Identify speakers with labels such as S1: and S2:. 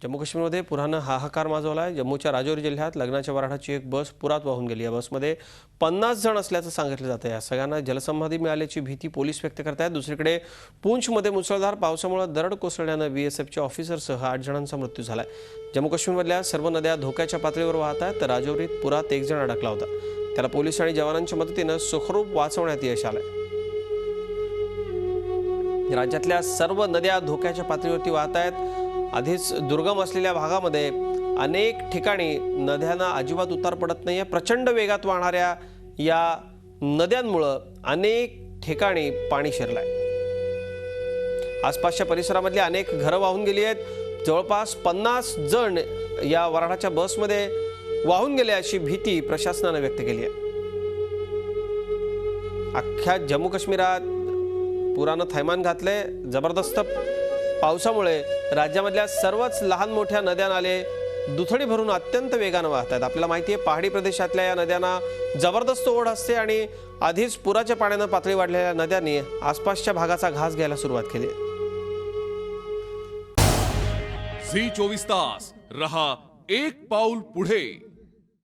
S1: जम्मू काश्मीरमध्ये पुरानं हाहाकार माजवला आहे। जम्मूच्या राजौरी जिल्ह्यात लग्नाच्या वऱ्हाडाची एक बस पुरात वाहून गेली। या बसमध्ये 50 जण असल्याचं सांगितलं जातं। या सगळ्यांना जलसमाधी मिळाल्याची भीती पोलीस व्यक्त करतात। दुसरीकडे पूंछमध्ये मुसळधार पावसामुळे दरड कोसळल्यानं बीएसएफच्या ऑफिसरसह 8 जणांचा मृत्यू झालाय। जम्मू काश्मीरमधल्या सर्व नद्या धोक्याच्या पातळीवर वाहत आहेत। तर राजौरीत पुरात एक जण अडकला होता। त्याला पोलीस आणि जवानांच्या मदतीनं सुखरूप वाचवण्यात यश आलंय। राज्यातल्या सर्व नद्या धोक्याच्या पातळीवरती वाहत आहेत। आधीच दुर्गम असलेल्या भागामध्ये अनेक ठिकाणी नद्यांना अजिबात उतार पडत नाहीये। प्रचंड वेगात वाहणाऱ्या या नद्यांमुळे अनेक ठिकाणी पाणी शिरलंय। आसपासच्या परिसरामधली अनेक घरं वाहून गेली आहेत। जवळपास 50 जण या वऱ्हाडाच्या बसमध्ये वाहून गेले अशी भीती प्रशासनाने व्यक्त केली आहे। अख्ख्या जम्मू काश्मीरात पुरानं थैमान घातले। जबरदस्त पावसामुळे राज्यामधल्या सर्वच लहान मोठ्या नद्या नाले दुथडी भरून अत्यंत वेगाने वाहत आहेत। आपल्याला माहिती आहे पहाडी प्रदेशातल्या या नद्यांना जबरदस्त ओढ असते आणि आधीच पुराच्या पाण्याने पातळी वाढलेल्या नद्यांनी आसपासच्या भागाचा घास घ्यायला सुरुवात केली आहे।
S2: झी 24 तास रहा एक पाऊल पुढे।